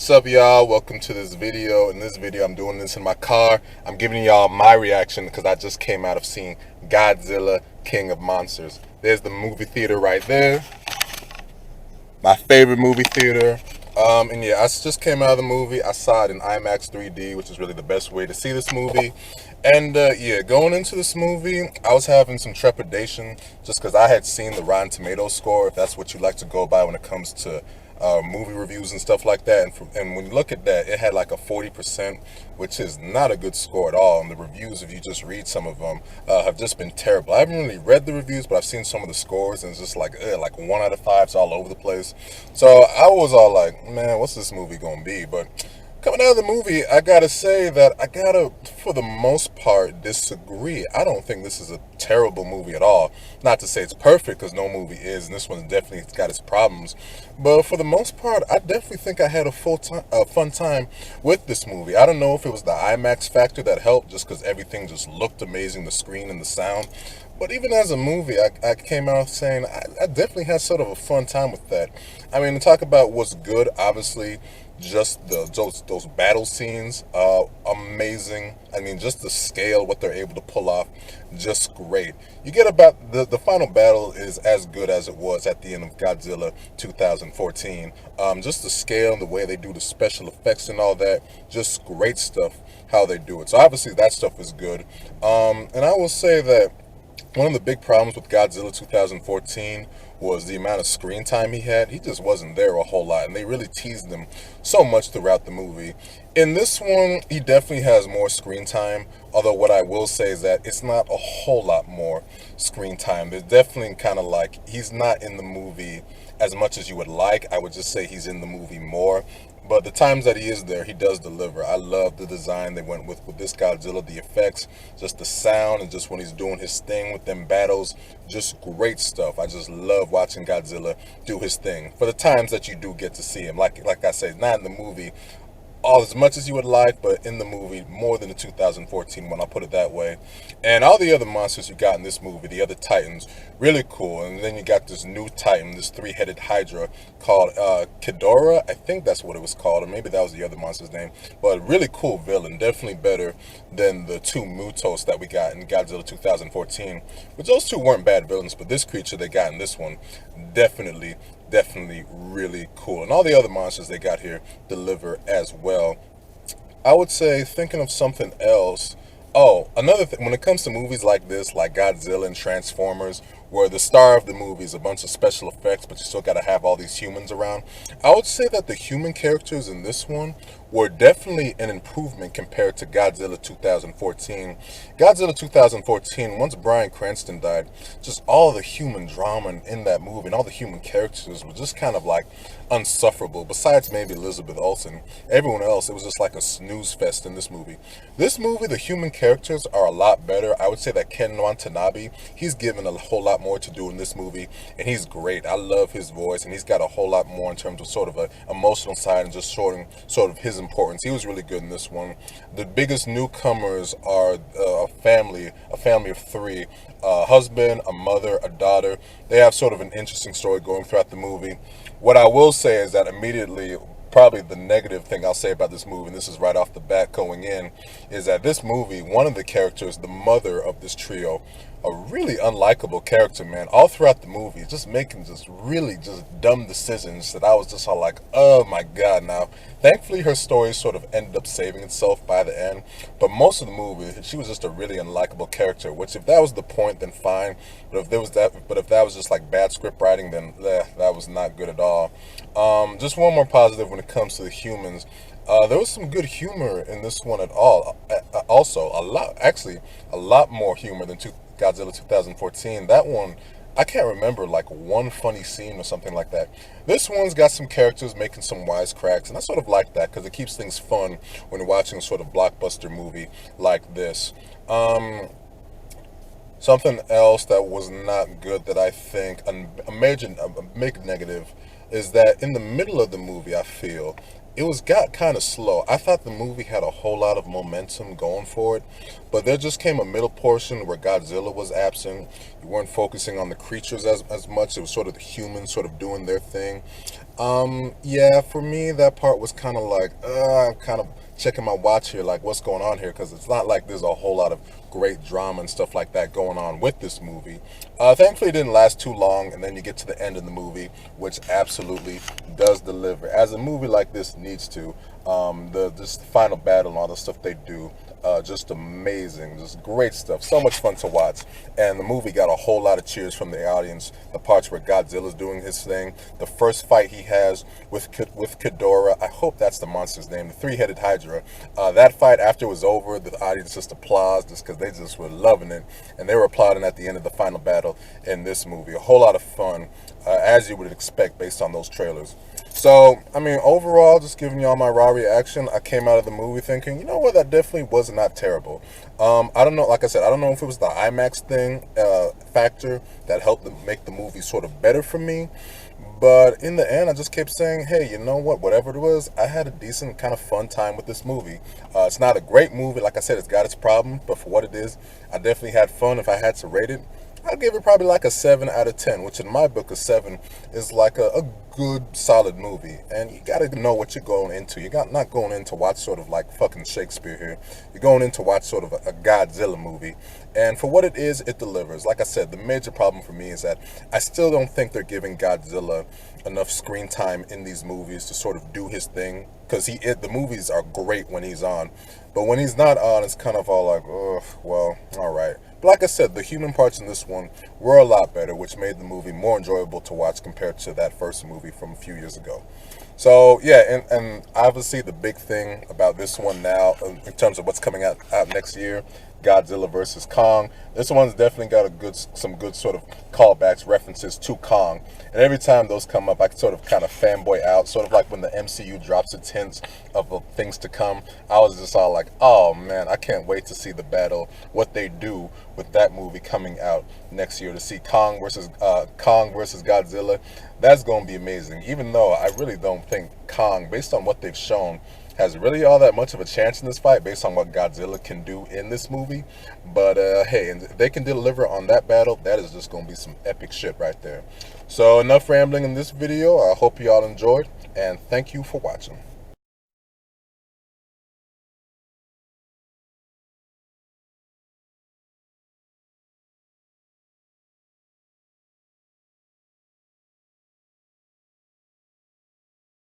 What's up, y'all? Welcome to this video. In this video, I'm doing this in my car. I'm giving y'all my reaction because I just came out of seeing Godzilla, King of Monsters. There's the movie theater right there. My favorite movie theater. And yeah, I just came out of the movie. I saw it in IMAX 3D, which is really the best way to see this movie. And yeah, going into this movie, I was having some trepidation just because I had seen the Rotten Tomatoes score, if that's what you like to go by when it comes to movie reviews and stuff like that. And when you look at that, it had like a 40%, which is not a good score at all. And the reviews, if you just read some of them, have just been terrible. I haven't really read the reviews, but I've seen some of the scores, and it's just like 1 out of 5. It's all over the place. So I was all like, man, what's this movie gonna be? But coming out of the movie, I gotta say that I gotta, for the most part, disagree. I don't think this is a terrible movie at all. Not to say it's perfect, because no movie is, and this one's definitely got its problems. But for the most part, I definitely think I had a fun time with this movie. I don't know if it was the IMAX factor that helped, just because everything just looked amazing, the screen and the sound. But even as a movie, I came out saying I definitely had sort of a fun time with that. I mean, to talk about what's good, obviously, just those battle scenes, amazing. I mean, just the scale, what they're able to pull off, just great. You get about the final battle is as good as it was at the end of Godzilla 2014. Just the scale and the way they do the special effects and all that, just great stuff. How they do it. So obviously that stuff is good. And I will say that one of the big problems with Godzilla 2014 was the amount of screen time he had. He just wasn't there a whole lot, and they really teased him so much throughout the movie. In this one, he definitely has more screen time, although what I will say is that it's not a whole lot more screen time. There's definitely kind of like, he's not in the movie as much as you would like. I would just say he's in the movie more. But the times that he is there, he does deliver. I love the design they went with this Godzilla, the effects, just the sound, and just when he's doing his thing with them battles, just great stuff. I just love watching Godzilla do his thing. For the times that you do get to see him, like I said, not in the movie all as much as you would like, but in the movie more than the 2014 one, I'll put it that way. And all the other monsters you got in this movie, the other Titans, really cool. And then you got this new Titan, this three-headed Hydra called Kidora. I think that's what it was called, or maybe that was the other monster's name. But really cool villain, definitely better than the two Mutos that we got in Godzilla 2014. But those two weren't bad villains, but this creature they got in this one, definitely really cool. And all the other monsters they got here deliver as well. I would say, thinking of something else, oh, another thing, when it comes to movies like this, like Godzilla and Transformers, where the star of the movie is a bunch of special effects, but you still got to have all these humans around, I would say that the human characters in this one were definitely an improvement compared to Godzilla 2014. Godzilla 2014, once Bryan Cranston died, just all the human drama in that movie and all the human characters were just kind of like unsufferable. Besides maybe Elizabeth Olsen, everyone else, it was just like a snooze fest in this movie. This movie, the human characters are a lot better. I would say that Ken Watanabe, he's given a whole lot more to do in this movie, and he's great. I love his voice, and he's got a whole lot more in terms of sort of a emotional side and just sort of his importance. He was really good in this one. The biggest newcomers are a family of three, a husband, a mother, a daughter. They have sort of an interesting story going throughout the movie. What I will say is that immediately, probably the negative thing I'll say about this movie, and this is right off the bat going in, is that this movie, one of the characters, the mother of this trio, a really unlikable character, man, all throughout the movie, just making just really just dumb decisions that I was just all like, oh my god. Now, thankfully her story sort of ended up saving itself by the end, but most of the movie, she was just a really unlikable character, which if that was the point, then fine, but if that was just like bad script writing, then that was not good at all. Just one more positive when it comes to the humans. There was some good humor in this one at all. Also, a lot more humor than Godzilla 2014. That one, I can't remember like one funny scene or something like that. This one's got some characters making some wisecracks, and I sort of like that because it keeps things fun when you're watching a sort of blockbuster movie like this. Something else that was not good that I think a major negative is that in the middle of the movie, I feel it was got kind of slow. I thought the movie had a whole lot of momentum going for it, but there just came a middle portion where Godzilla was absent. You weren't focusing on the creatures as much. It was sort of the humans sort of doing their thing. Yeah, for me, that part was kind of like, I'm kind of checking my watch here, like what's going on here, because it's not like there's a whole lot of great drama and stuff like that going on with this movie. Thankfully, it didn't last too long, and then you get to the end of the movie, which absolutely does deliver, as a movie like this needs to. The just the final battle and all the stuff they do, just amazing, just great stuff. So much fun to watch, and the movie got a whole lot of cheers from the audience. The parts where Godzilla's doing his thing, the first fight he has with Ghidorah, I hope that's the monster's name, the three-headed Hydra. That fight after it was over, the audience just applauds just because they just were loving it, and they were applauding at the end of the final battle in this movie. A whole lot of fun, as you would expect based on those trailers. So, I mean, overall, just giving y'all my raw reaction, I came out of the movie thinking, you know what, that definitely was not terrible. I don't know, like I said, I don't know if it was the IMAX thing, factor that helped make the movie sort of better for me. But in the end, I just kept saying, hey, you know what, whatever it was, I had a decent kind of fun time with this movie. It's not a great movie. Like I said, it's got its problems, but for what it is, I definitely had fun. If I had to rate it, I'd give it probably like a 7 out of 10, which in my book, a 7 is like a good, solid movie. And you gotta know what you're going into. You're not going in to watch sort of like fucking Shakespeare here. You're going in to watch sort of a Godzilla movie. And for what it is, it delivers. Like I said, the major problem for me is that I still don't think they're giving Godzilla enough screen time in these movies to sort of do his thing. Because the movies are great when he's on. But when he's not on, it's kind of all like, oh, well, all right. But like I said, the human parts in this one were a lot better, which made the movie more enjoyable to watch compared to that first movie from a few years ago. So yeah, and obviously the big thing about this one now, in terms of what's coming out next year, Godzilla versus Kong. This one's definitely got some good sort of callbacks, references to Kong. And every time those come up, I can sort of kind of fanboy out, sort of like when the MCU drops its hints of things to come. I was just all like, oh man, I can't wait to see the battle, what they do with that movie coming out next year, to see Kong versus Godzilla. That's going to be amazing, even though I really don't think Kong, based on what they've shown, has really all that much of a chance in this fight based on what Godzilla can do in this movie. But hey, and if they can deliver on that battle, that is just going to be some epic shit right there. So enough rambling in this video. I hope you all enjoyed, and thank you for watching.